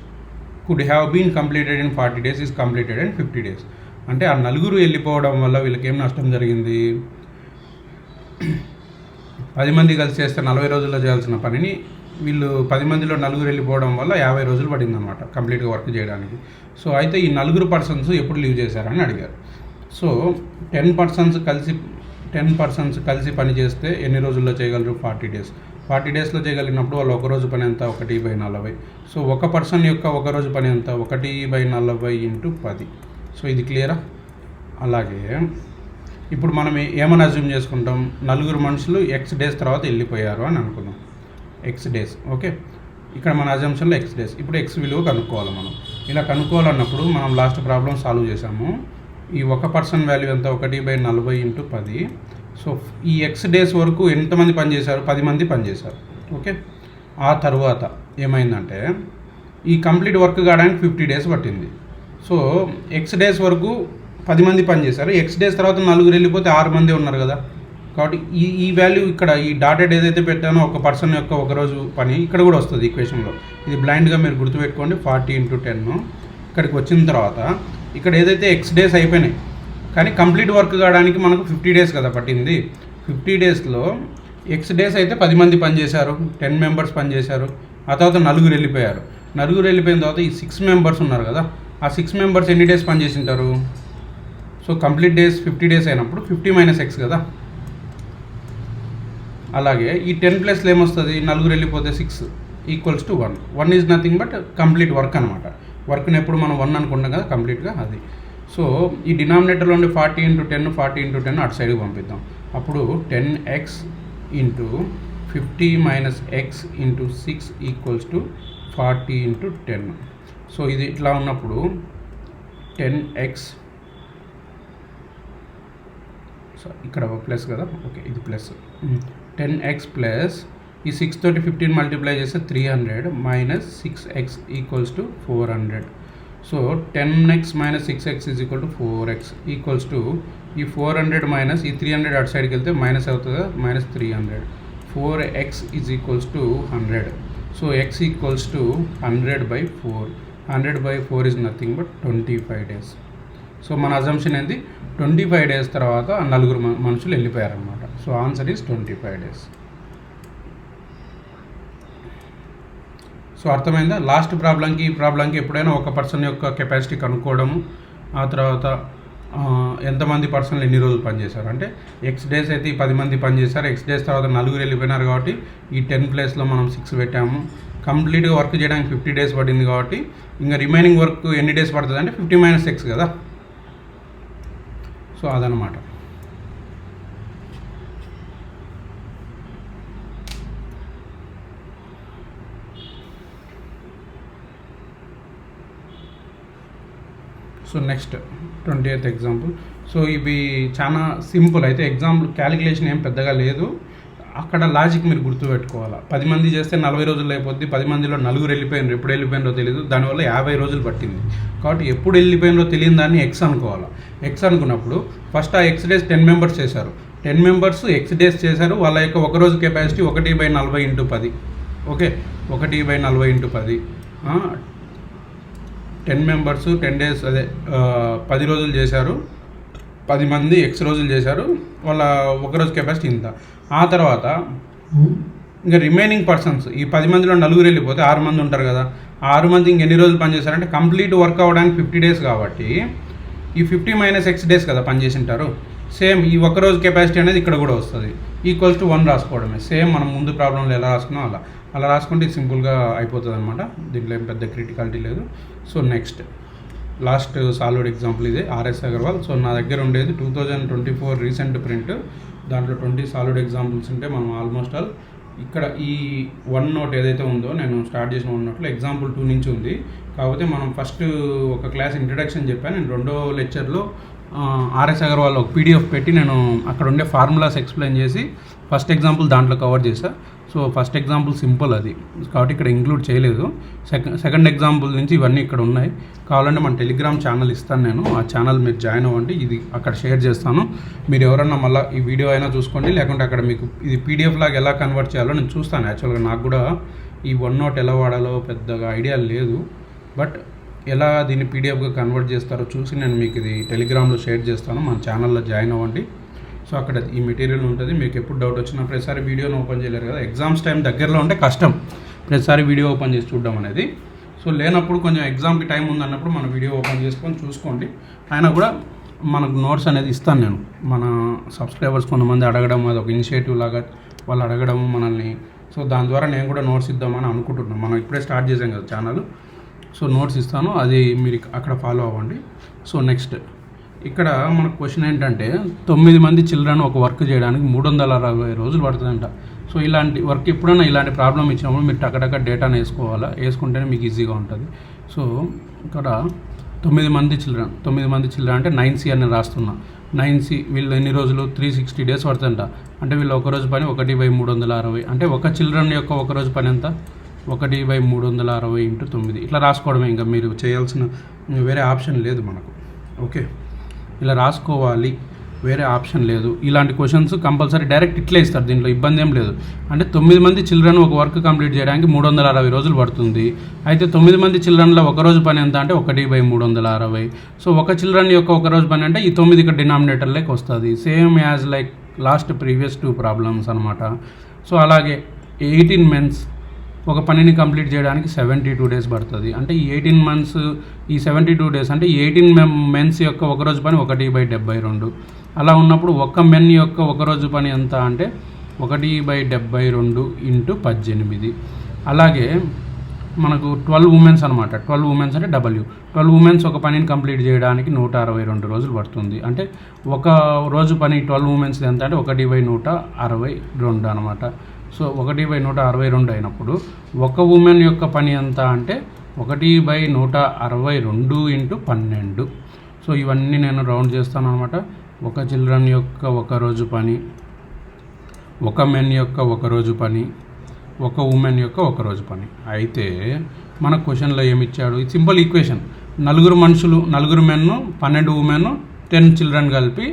could have been completed in 40 days is completed in 50 days. అంటే ఆ 4 వెళ్ళిపోవడం వల్ల వీళ్ళకి ఏం నష్టం జరిగింది? 10 మంది కలిసి చేస్తే 40 రోజుల్లో చేయాల్సిన పనిని వీళ్ళు 10 మందిలో 4 వెళ్ళిపోవడం వల్ల 50 రోజులు పడిందన్నమాట కంప్లీట్గా వర్క్ చేయడానికి. సో అయితే ఈ 4 persons ఎప్పుడు లీవ్ చేశారని అడిగారు. సో 10 persons కలిసి పని చేస్తే ఎన్ని రోజుల్లో చేయగలరు? 40 days. 40 daysలో చేయగలిగినప్పుడు వాళ్ళు ఒక రోజు పని ఎంత? 1/40. సో ఒక పర్సన్ యొక్క ఒక రోజు పని ఎంత? 1/40 × 10. సో ఇది క్లియరా? అలాగే ఇప్పుడు మనం ఏమని అజ్యూమ్ చేసుకుంటాం? 4 మనుషులు X days తర్వాత వెళ్ళిపోయారు అని అనుకుందాం. X days, okay. ఇక్కడ మన అజంప్షన్లో X days. ఇప్పుడు X విలువ కనుక్కోవాలి మనం. ఇలా కనుక్కోవాలన్నప్పుడు మనం లాస్ట్ ప్రాబ్లం సాల్వ్ చేసాము. ఈ ఒక పర్సన్ వాల్యూ ఎంత? 1/40 × 10. సో ఈ X days వరకు ఎంతమంది పనిచేశారు? 10 మంది పనిచేశారు, ఓకే. ఆ తర్వాత ఏమైందంటే ఈ కంప్లీట్ వర్క్ కావడానికి 50 days పట్టింది. సో X days వరకు 10 మంది పనిచేశారు. X days తర్వాత 4 వెళ్ళిపోతే 6 మంది ఉన్నారు కదా. కాబట్టి ఈ వాల్యూ ఇక్కడ ఈ డాటెడ్ ఏదైతే పెట్టానో ఒక పర్సన్ యొక్క ఒక రోజు పని ఇక్కడ కూడా వస్తుంది ఈక్వేషన్లో. ఇది బ్లైండ్గా మీరు గుర్తుపెట్టుకోండి. 40 × 10 ఇక్కడికి వచ్చిన తర్వాత ఇక్కడ ఏదైతే X days అయిపోయినాయి, కానీ కంప్లీట్ వర్క్ కావడానికి మనకు 50 days కదా పట్టింది. 50 daysలో X days అయితే 10 మంది పనిచేశారు, 10 members పనిచేశారు. ఆ తర్వాత 4 వెళ్ళిపోయారు. 4 వెళ్ళిపోయిన తర్వాత ఈ 6 members ఉన్నారు కదా. ఆ 6 members ఎన్ని డేస్ పనిచేసి ఉంటారు? సో కంప్లీట్ డేస్ 50 days అయినప్పుడు 50 - X కదా. అలాగే ఈ 10 ప్లస్లో ఏమొస్తుంది? 4 వెళ్ళిపోతే 6 = 1. 1 is nothing but complete work అనమాట. వర్క్ని ఎప్పుడు మనం 1 అనుకుంటాం కదా కంప్లీట్గా, అది. సో ఈ డినామినేటర్లో ఉండి 40 × 10 40 × 10 అటు సైడ్కి పంపిద్దాం. అప్పుడు 10x × 50 - X × 6 = 40 × 10. సో ఇది ఇట్లా ఉన్నప్పుడు 10x, సో ఇక్కడ ప్లస్ కదా, ఓకే, ఇది ప్లస్. 10x ప్లస్ ఈ 6 తోటి 15 మల్టిప్లై చేస్తే 300 - 6x = 400. So 10x - 6x = 4x ఈ 400 మైనస్ ఈ 300 అటు సైడ్కి వెళ్తే మైనస్ అవుతుంది, -300. 4x = 100. So x = 100/4. 100/4 is nothing but 25 days. So మన అజంప్షన్ ఏంది? 25 days తర్వాత 4 మనుషులు వెళ్ళిపోయారనమాట. So answer is 25 days. So అర్థమైందా? లాస్ట్ ప్రాబ్లంకి ఈ ప్రాబ్లంకి ఎప్పుడైనా ఒక పర్సన్ యొక్క కెపాసిటీ కనుక్కోవడము, ఆ తర్వాత ఎంతమంది పర్సన్లు ఎన్ని రోజులు పనిచేశారు అంటే X days అయితే ఈ 10 మంది పనిచేశారు. X days తర్వాత 4 వెళ్ళిపోయినారు కాబట్టి ఈ 10 ప్లేస్లో మనం 6 పెట్టాము. కంప్లీట్గా వర్క్ చేయడానికి 50 days పడింది కాబట్టి ఇంకా రిమైనింగ్ వర్క్ ఎన్ని డేస్ పడుతుంది అంటే 50 - X కదా. సో అదనమాట. So next 20th example. So ఇవి చాలా సింపుల్. అయితే ఎగ్జాంపుల్ క్యాలిక్యులేషన్ ఏం పెద్దగా లేదు. అక్కడ లాజిక్ మీరు గుర్తుపెట్టుకోవాలి. 10 మంది చేస్తే 40 రోజులు అయిపోద్ది. 10 మందిలో 4 వెళ్ళిపోయినారు. ఎప్పుడు వెళ్ళిపోయినారో తెలియదు. దానివల్ల 50 రోజులు పట్టింది. కాబట్టి ఎప్పుడు వెళ్ళిపోయినారో తెలియని దాన్ని X అనుకోవాలి. X అనుకున్నప్పుడు ఫస్ట్ ఆ X days 10 members చేశారు. 10 members X days చేశారు. వాళ్ళ యొక్క ఒక రోజు కెపాసిటీ 1/40 × 10. ఓకే, 1/40 × 10. 10 members 10 days అదే 10 రోజులు చేశారు. 10 మంది X రోజులు చేశారు. వాళ్ళ ఒకరోజు కెపాసిటీ ఇంత. ఆ తర్వాత ఇంకా రిమైనింగ్ పర్సన్స్ ఈ 10 మందిలో 4 వెళ్ళిపోతే 6 మంది ఉంటారు కదా. 6 మంది ఇంకెన్ని రోజులు పనిచేశారంటే కంప్లీట్ వర్క్ అవ్వడానికి 50 days కాబట్టి ఈ 50 - X days కదా పనిచేసి ఉంటారు. సేమ్ ఈ ఒక్కరోజు కెపాసిటీ అనేది ఇక్కడ కూడా వస్తుంది. =1 రాసుకోవడమే. సేమ్ మనం ముందు ప్రాబ్లంలో ఎలా రాసుకున్నాం అలా రాసుకుంటే సింపుల్గా అయిపోతుంది అనమాట. దీంట్లో ఏం పెద్ద క్రిటికాలిటీ లేదు. So next last solved example ఇదే RS అగర్వాల్. సో నా దగ్గర ఉండేది 2024 రీసెంట్ ప్రింట్. దాంట్లో 20 సాల్వ్డ్ ఎగ్జాంపుల్స్ ఉంటే మనం ఆల్మోస్ట్ ఆల్ ఇక్కడ ఈ వన్ నోట్ ఏదైతే ఉందో నేను స్టార్ట్ చేసిన వన్ నోట్లో ఎగ్జాంపుల్ 2 నుంచి ఉంది. కాకపోతే మనం ఫస్ట్ ఒక క్లాస్ ఇంట్రడక్షన్ చెప్పాను. నేను రెండో లెక్చర్లో ఆర్ఎస్ అగర్వాల్ ఒక పీడిఎఫ్ పెట్టి నేను అక్కడ ఉండే ఫార్ములాస్ ఎక్స్ప్లెయిన్ చేసి ఫస్ట్ ఎగ్జాంపుల్ దాంట్లో కవర్ చేశా. సో ఫస్ట్ ఎగ్జాంపుల్ సింపుల్ అది కాబట్టి ఇక్కడ ఇంక్లూడ్ చేయలేదు. సెకండ్ ఎగ్జాంపుల్ నుంచి ఇవన్నీ ఇక్కడ ఉన్నాయి. కావాలంటే మన టెలిగ్రామ్ ఛానల్ ఇస్తాను నేను, ఆ ఛానల్ మీరు జాయిన్ అవ్వండి, ఇది అక్కడ షేర్ చేస్తాను. మీరు ఎవరన్నా మళ్ళీ ఈ వీడియో అయినా చూసుకోండి, లేకుంటే అక్కడ మీకు ఇది పీడిఎఫ్ లాగా ఎలా కన్వర్ట్ చేయాలో నేను చూస్తాను. యాక్చువల్గా నాకు కూడా ఈ OneNote ఎలా వాడాలో పెద్దగా ఐడియా లేదు, బట్ ఎలా దీన్ని పీడిఎఫ్గా కన్వర్ట్ చేస్తారో చూసి నేను మీకు ఇది టెలిగ్రామ్లో షేర్ చేస్తాను. మన ఛానల్లో జాయిన్ అవ్వండి. సో అక్కడ ఈ మెటీరియల్ ఉంటుంది. మీకు ఎప్పుడు డౌట్ వచ్చినా ప్రతిసారి వీడియోని ఓపెన్ చేయలేరు కదా, ఎగ్జామ్స్ టైం దగ్గరలో ఉంటే కష్టం ప్రతిసారి వీడియో ఓపెన్ చేసి చూడడం అనేది. సో లేనప్పుడు కొంచెం ఎగ్జామ్కి టైం ఉందన్నప్పుడు మన వీడియో ఓపెన్ చేసుకొని చూసుకోండి. అయినా కూడా మనకు నోట్స్ అనేది ఇస్తాను నేను. మన సబ్స్క్రైబర్స్ కొంతమంది అడగడం, అది ఒక ఇనిషియేటివ్ లాగా వాళ్ళు అడగడం మనల్ని. సో దాని ద్వారా నేను కూడా నోట్స్ ఇద్దామని అనుకుంటున్నాను. మనం ఇప్పుడే స్టార్ట్ చేసాం కదా ఛానల్. సో నోట్స్ ఇస్తాను, అది మీరు అక్కడ ఫాలో అవ్వండి. సో నెక్స్ట్ ఇక్కడ మనకు క్వశ్చన్ ఏంటంటే 9 మంది చిల్డ్రన్ ఒక వర్క్ చేయడానికి 360 రోజులు పడుతుందంట. సో ఇలాంటి వర్క్ ఎప్పుడైనా ఇలాంటి ప్రాబ్లం ఇచ్చినప్పుడు మీరు టకటక డేటాను వేసుకుంటేనే మీకు ఈజీగా ఉంటుంది. సో ఇక్కడ 9 మంది చిల్డ్రన్ అంటే 9C అని రాస్తున్నా. 9C వీళ్ళు ఎన్ని రోజులు 360 డేస్ పడుతుందంట. అంటే వీళ్ళు ఒకరోజు పని 1/360. అంటే ఒక చిల్డ్రన్ యొక్క ఒకరోజు పని ఎంత 1/360 × 9 ఇట్లా రాసుకోవడమే. ఇంకా మీరు చేయాల్సిన వేరే ఆప్షన్ లేదు మనకు. ఓకే, ఇలా రాసుకోవాలి, వేరే ఆప్షన్ లేదు. ఇలాంటి క్వశ్చన్స్ కంపల్సరీ డైరెక్ట్ ఇట్లే ఇస్తారు, దీంట్లో ఇబ్బంది ఏం లేదు. అంటే 9 మంది చిల్డ్రన్ ఒక వర్క్ కంప్లీట్ చేయడానికి 360 రోజులు పడుతుంది. అయితే 9 మంది చిల్డ్రన్లో ఒకరోజు పని ఎంత అంటే 1/360. సో ఒక చిల్డ్రన్ యొక్క ఒకరోజు పని అంటే ఈ 9 ఇక్కడ డినామినేటర్లోకి వస్తుంది. Same as like last previous 2 problems అనమాట. సో అలాగే 18 మెన్స్ ఒక పనిని కంప్లీట్ చేయడానికి 72 డేస్ పడుతుంది. అంటే ఈ 18 మంత్స్ ఈ 72 డేస్ అంటే 18 మెన్స్ యొక్క ఒకరోజు పని 1/72. అలా ఉన్నప్పుడు ఒక మెన్ యొక్క ఒకరోజు పని ఎంత అంటే 1/72 × 18. అలాగే మనకు 12 ఉమెన్స్ అనమాట. 12 ఉమెన్స్ అంటే 12 ఉమెన్స్ ఒక పనిని కంప్లీట్ చేయడానికి 162 రోజులు పడుతుంది. అంటే ఒక రోజు పని 12 ఉమెన్స్ ఎంత అంటే 1/162 అనమాట. సో 1/162 అయినప్పుడు ఒక ఉమెన్ యొక్క పని ఎంత అంటే 1/162 × 12. సో ఇవన్నీ నేను రౌండ్ చేస్తాను అనమాట. ఒక చిల్డ్రన్ యొక్క ఒకరోజు పని, ఒక మెన్ యొక్క ఒకరోజు పని, ఒక ఉమెన్ యొక్క ఒకరోజు పని. అయితే మన క్వశ్చన్లో ఏమి ఇచ్చాడు? ఇది సింపుల్ ఈక్వేషన్. 4 మనుషులు, 4 మెన్, 12 ఉమెన్, 10 చిల్డ్రన్ కలిపి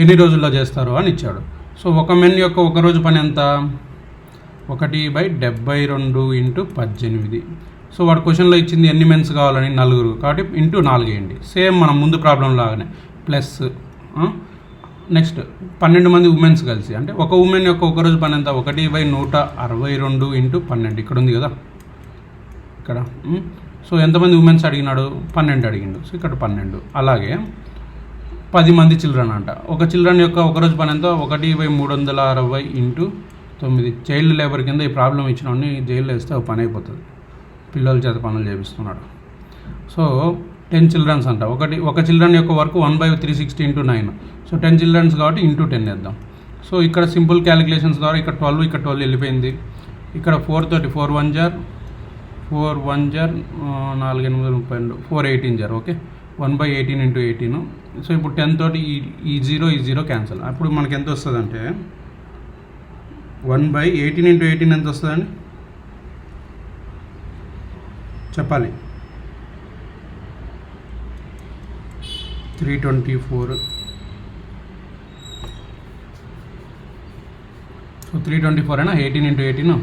ఎన్ని రోజుల్లో చేస్తారు అని ఇచ్చాడు. సో ఒక మెన్ యొక్క ఒకరోజు పని ఎంత 1/72 × 18. సో వాడు క్వశ్చన్లో ఇచ్చింది ఎన్ని మెన్స్ కావాలని 4, కాబట్టి × 4 వేయండి. సేమ్ మనం ముందు ప్రాబ్లం లాగానే ప్లస్. నెక్స్ట్ 12 మంది ఉమెన్స్ కలిసి అంటే ఒక ఉమెన్ యొక్క ఒకరోజు పని ఎంత 1/162 × 12. ఇక్కడ ఉంది కదా ఇక్కడ. సో ఎంతమంది ఉమెన్స్ అడిగినాడు? 12 అడిగిండు. సో ఇక్కడ 12. అలాగే 10 మంది చిల్డ్రన్ అంట. ఒక చిల్డ్రన్ యొక్క ఒకరోజు పని ఎంత 1/360 × 9. చైల్డ్ లేబర్ కింద ఈ ప్రాబ్లం ఇచ్చినవన్నీ జైల్లో వేస్తే ఒక పని అయిపోతుంది. పిల్లల చేత పనులు చేపిస్తున్నాడు. సో 10 చిల్డ్రన్స్ అంట. ఒక చిల్డ్రన్ యొక్క వర్క్ 1/360 × 9. సో 10 చిల్డ్రన్స్ కాబట్టి × 10 వేద్దాం. సో ఇక్కడ సింపుల్ క్యాలిక్యులేషన్స్ ద్వారా ఇక్కడ 12 ఇక్కడ 12 వెళ్ళిపోయింది. ఇక్కడ 4 తోటి 4 1 జార్ 4 8 32 4 18 జార్. ఓకే, 1/18 × 18. సో ఇప్పుడు 10 తోటి ఈ 0 క్యాన్సల్. అప్పుడు మనకి ఎంత వస్తుంది అంటే 1/18 × 18 ఎంత వస్తుందండి చెప్పాలి? 324. సో 324 అయినా 18 × 18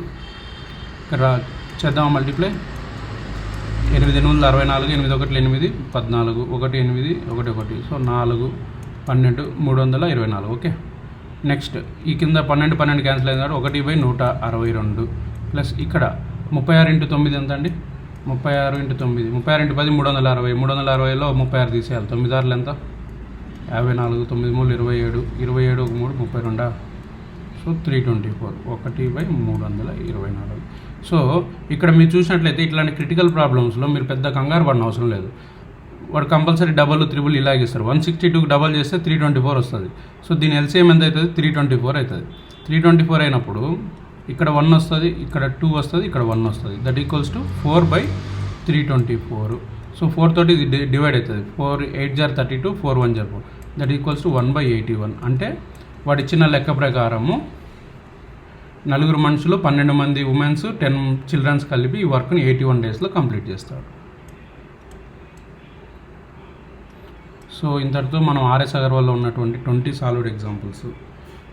ఇక్కడ చేద్దాం మల్టిప్లై. 8 8 64, 8 1 8, 14, 1 8 1 1. సో 4 12 324. ఓకే, నెక్స్ట్ ఈ కింద 12 క్యాన్సిల్ అయింది కాబట్టి 1/162 ప్లస్ ఇక్కడ 36 × 9 ఎంత అండి? 36 × 9, 36 × 10 360. 360లో 36 తీసేయాలి. 9 6 ఎంత? 54. 9 3 27, 27 1 3 32. సో 324 1/324. సో ఇక్కడ మీరు చూసినట్లయితే ఇట్లాంటి క్రిటికల్ ప్రాబ్లమ్స్లో మీరు పెద్ద కంగారు పడిన అవసరం లేదు. వాడు కంపల్సరీ డబల్ త్రిబుల్ ఇలాగే ఇస్తారు. 162కి డబల్ చేస్తే 324 వస్తుంది. సో దీని ఎల్సిఎం ఎంత అవుతుంది? 324 అవుతుంది. 324 అయినప్పుడు ఇక్కడ 1 వస్తుంది, ఇక్కడ 2 వస్తుంది, ఇక్కడ 1 వస్తుంది. That equals to 4/324. సో 4 తోటి ఇది డివైడ్ అవుతుంది. 4 8 జార్ 32, 4 1 జార్ 4. That equals to 1/81. అంటే వాడు ఇచ్చిన లెక్క ప్రకారము 4 మనుషులు 12 మంది ఉమెన్స్ 10 చిల్డ్రన్స్ కలిపి ఈ వర్క్ని 81 డేస్లో కంప్లీట్ చేస్తారు. సో ఇంతటితో మనం ఆర్ఎస్ అగర్వాల్లో ఉన్నటువంటి 20 సాలిడ్ ఎగ్జాంపుల్స్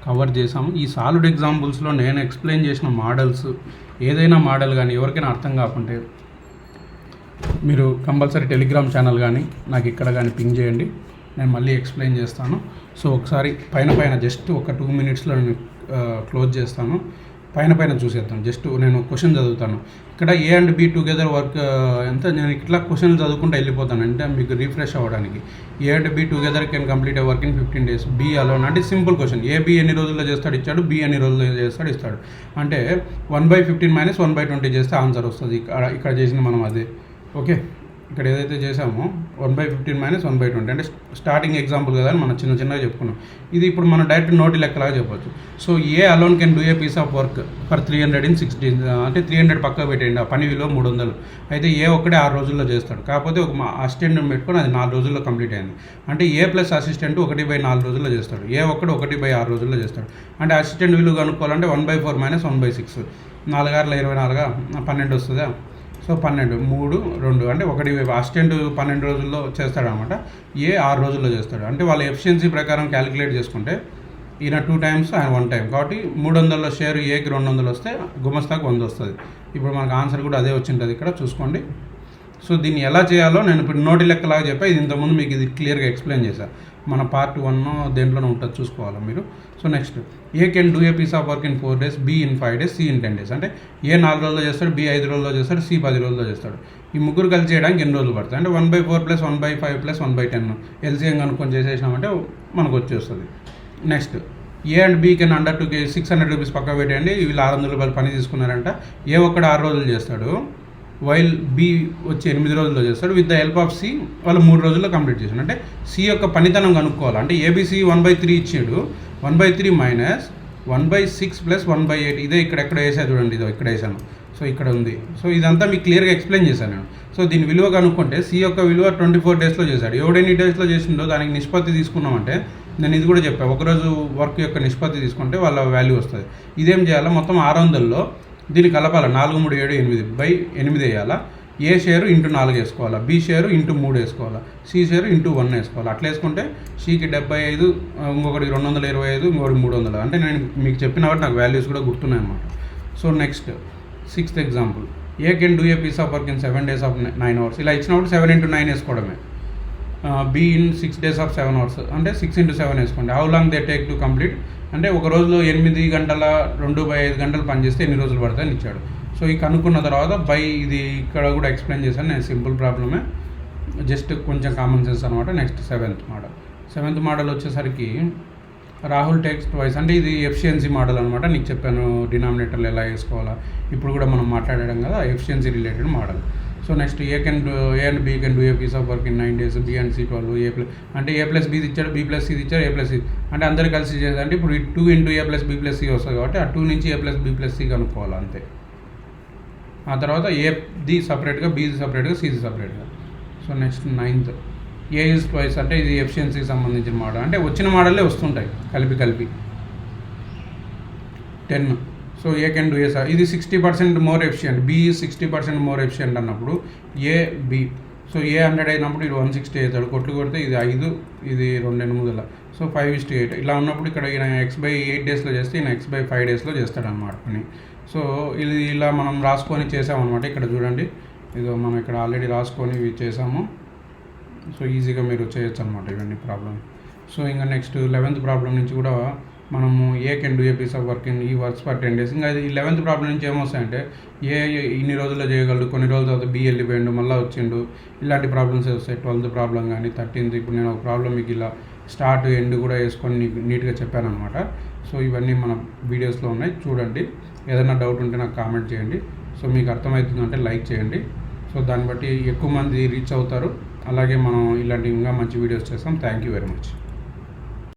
కవర్ చేసాము. ఈ సాలిడ్ ఎగ్జాంపుల్స్లో నేను ఎక్స్ప్లెయిన్ చేసిన మోడల్స్ ఏదైనా మోడల్ కానీ ఎవరికైనా అర్థం కాకుంటే మీరు కంపల్సరీ టెలిగ్రామ్ ఛానల్ కానీ నాకు ఇక్కడ కానీ పింగ్ చేయండి, నేను మళ్ళీ ఎక్స్ప్లెయిన్ చేస్తాను. సో ఒకసారి పైన జస్ట్ ఒక 2 minutesలో నేను క్లోజ్ చేస్తాను. పైన చూసేద్దాం. జస్ట్ నేను క్వశ్చన్ చదువుతాను. ఇక్కడ A and B together work ఎంత, నేను ఇట్లా క్వశ్చన్లు చదువుకుంటూ వెళ్ళిపోతాను అంటే మీకు రిఫ్రెష్ అవ్వడానికి. A and B together can complete a work in 15 days. B alone అంటే సింపుల్ క్వశ్చన్. ఏ బి ఎన్ని రోజుల్లో చేస్తాడు ఇచ్చాడు, బి ఎన్ని రోజుల్లో చేస్తాడు ఇస్తాడు. అంటే 1/15 - 1/20 చేస్తే ఆన్సర్ వస్తుంది. ఇక్కడ చేసింది మనం అదే. ఓకే, ఇక్కడ ఏదైతే చేసామో 1/15 - 1/20 అంటే స్టార్టింగ్ ఎగ్జాంపుల్ కదా అని మనం చిన్నగా చెప్పుకున్నాం. ఇది ఇప్పుడు మనం డైరెక్ట్ నోటి లెక్కలాగా చెప్పొచ్చు. So A alone can do a piece of work for 300 in 6 days. అంటే 300 పక్క పెట్టేయండి, ఆ పని విలువ 300. అయితే ఏ ఒక్కడే 6 రోజుల్లో చేస్తాడు. కాకపోతే ఒక అసిస్టెంట్ పెట్టుకొని అది 4 రోజుల్లో కంప్లీట్ అయింది. అంటే ఏ ప్లస్ అసిస్టెంట్ 1/4 రోజుల్లో చేస్తాడు. ఏ ఒక్కడు 1/6 రోజుల్లో చేస్తాడు. అంటే అసిస్టెంట్ విలువ కనుక్కోవాలంటే 1/4 - 1/6. 4 6 24 12 వస్తుందా. సో 12 3 2 అంటే 1 అసిస్టెంట్ 12 రోజుల్లో చేస్తాడు అనమాట. ఏ 6 రోజుల్లో చేస్తాడు. అంటే వాళ్ళ ఎఫిషియన్సీ ప్రకారం క్యాలిక్యులేట్ చేసుకుంటే ఈయన 2 times ఆయన 1 time కాబట్టి 300 షేర్ ఏకి 200 వస్తే గుమస్తాకు 100 వస్తుంది. ఇప్పుడు మనకు ఆన్సర్ కూడా అదే వచ్చింటుంది ఇక్కడ చూసుకోండి. సో దీన్ని ఎలా చేయాలో నేను ఇప్పుడు నోటి లెక్కలాగా చెప్పా. ఇది ఇంతకుముందు మీకు ఇది క్లియర్గా ఎక్స్ప్లెయిన్ చేశాను. మన పార్ట్ 1 దేంట్లోనే ఉంటుంది చూసుకోవాలి మీరు. So next A can do a piece of work in 4 days, B in 5 days, C in 10 days. అంటే ఏ 4 రోజుల్లో చేస్తాడు, బి 5 రోజుల్లో చేస్తాడు, సి 10 రోజుల్లో చేస్తాడు. ఈ ముగ్గురు కలిసి చేయడానికి ఎన్ని రోజులు పడుతుంది అంటే 1/4 + 1/5 + 1/10 ఎల్సిఎం కనుక్కొని చేసేసినామంటే మనకు వచ్చేస్తుంది. Next A and B can under 600 rupees పక్క పెట్టండి. వీళ్ళు 600 రూపాయలు పని తీసుకున్నారంట. ఏ ఒక్కడు 6 రోజులు చేస్తాడు, వైల్ బి వచ్చి 8 రోజుల్లో చేస్తాడు. With the help of C వాళ్ళు 3 రోజుల్లో కంప్లీట్ చేశాడు. అంటే సి యొక్క పనితనం కనుక్కోవాలి. అంటే ఏబిసి 1/3 ఇచ్చాడు, 1/3 - 1/6 + 1/8 ఇదే ఇక్కడ వేసాను చూడండి, ఇదో ఇక్కడ వేసాను. సో ఇక్కడ ఉంది. సో ఇదంతా మీకు క్లియర్గా ఎక్స్ప్లెయిన్ చేశాను నేను. సో దీని విలువ కనుక్కుంటే సి యొక్క విలువ 24 daysలో చేశాడు. ఎవడెన్ని డేస్లో చేసిండో దానికి నిష్పత్తి తీసుకున్నామంటే నేను ఇది కూడా చెప్పాను. ఒకరోజు వర్క్ యొక్క నిష్పత్తి తీసుకుంటే వాళ్ళ వాల్యూ వస్తుంది. ఇదేం చేయాలో మొత్తం 600లో దీన్ని కలపాలి. 4 3 7 8/8 వేయాలా. ఏ షేరు ఇంటూ 4 వేసుకోవాలా, బి షేరు ఇంటూ 3 వేసుకోవాలా, సి షేరు ఇంటూ 1 వేసుకోవాలి. అట్లా వేసుకుంటే సికి 75, ఇంకొకటి 225, ఇంకొకటి 300. అంటే నేను మీకు చెప్పిన వాటి నాకు వాల్యూస్ కూడా గుర్తున్నాయి అన్నమాట. So next 6th example A can do a piece of work in 7 days of 9 hours. ఇలా ఇచ్చినప్పుడు 7 × 9 వేసుకోవడమే. B in 6 days of 7 hours అంటే 6 × 7 వేసుకోండి. How long they take to complete అంటే ఒక రోజులో 8 గంటల 2/5 గంటలు పనిచేస్తే ఎన్ని రోజులు పడతాయని ఇచ్చాడు. సో ఈ కనుక్కున్న తర్వాత ఇది ఇక్కడ కూడా ఎక్స్ప్లెయిన్ చేశాను నేను. సింపుల్ ప్రాబ్లమే, జస్ట్ కొంచెం కామన్ సెన్స్ అనమాట. నెక్స్ట్ 7th మోడల్ వచ్చేసరికి రాహుల్ టేక్స్ ట్వైస్ అంటే ఇది ఎఫిషియన్సీ మోడల్ అనమాట. నీకు చెప్పాను డినామినేటర్లు ఎలా వేసుకోవాలా. ఇప్పుడు కూడా మనం మాట్లాడడం కదా efficiency related model. So next A and B can do a piece of work in 9 days, B and C 12, A plus అంటే ఏ ప్లస్ బి ఇచ్చాడు, బి ప్లస్ సి ఇచ్చాడు, ఏ ప్లస్ సి అంటే అందరు కలిసి చేయాలి. అంటే ఇప్పుడు 2 × ఏ ప్లస్ బి ప్లస్ సి వస్తుంది కాబట్టి ఆ 2 నుంచి ఏ ప్లస్ బి ప్లస్ సి కనుక్కోవాలి అంతే. ఆ తర్వాత ఏది సపరేట్గా, బీది సపరేట్గా, సిది సపరేట్గా. So next 9th A is twice అంటే ఇది ఎఫిషియన్సీకి సంబంధించిన మోడల్. అంటే వచ్చిన మోడల్లే వస్తుంటాయి కలిపి 10. So A can do a sir ఇది 60% more efficient, B 60% more efficient అన్నప్పుడు ఏ బి. సో ఏ 100 అయినప్పుడు ఇది 160 అవుతాడు. కొట్లు కొడితే ఇది 5, ఇది 2 8. సో 5:8 ఇలా ఉన్నప్పుడు ఇక్కడ ఈయన x/8 daysలో చేస్తే ఈయన x/5 daysలో చేస్తాడు అనమాట పని. సో ఇది ఇలా మనం రాసుకొని చేసామన్నమాట. ఇక్కడ చూడండి, ఇదో మనం ఇక్కడ ఆల్రెడీ రాసుకొని ఇవి చేసాము. సో ఈజీగా మీరు చేయొచ్చు అనమాట ఇవన్నీ ప్రాబ్లమ్. సో ఇంకా నెక్స్ట్ 11th ప్రాబ్లం నుంచి కూడా మనము A can do a piece of work in ఈ వర్క్స్ ఫర్ 10 days. ఇంకా 11th ప్రాబ్లం నుంచి ఏమొస్తాయంటే ఏ ఇన్ని రోజుల్లో చేయగలడు, కొన్ని రోజుల తర్వాత బి వెళ్ళిపోయిండు మళ్ళీ వచ్చిండు, ఇలాంటి ప్రాబ్లమ్స్ వస్తాయి. 12th ప్రాబ్లం కానీ 13th. ఇప్పుడు నేను ఒక ప్రాబ్లం మీకు ఇలా స్టార్ట్ ఎండ్ కూడా వేసుకొని నీట్గా చెప్పాను అనమాట. సో ఇవన్నీ మన వీడియోస్లో ఉన్నాయి, చూడండి. ఏదైనా డౌట్ ఉంటే నాకు కామెంట్ చేయండి. సో మీకు అర్థమవుతుందంటే లైక్ చేయండి. సో దాన్ని బట్టి ఎక్కువ మంది రీచ్ అవుతారు. అలాగే మనం ఇలాంటి ఇంకా మంచి వీడియోస్ చేస్తాం. Thank you very much.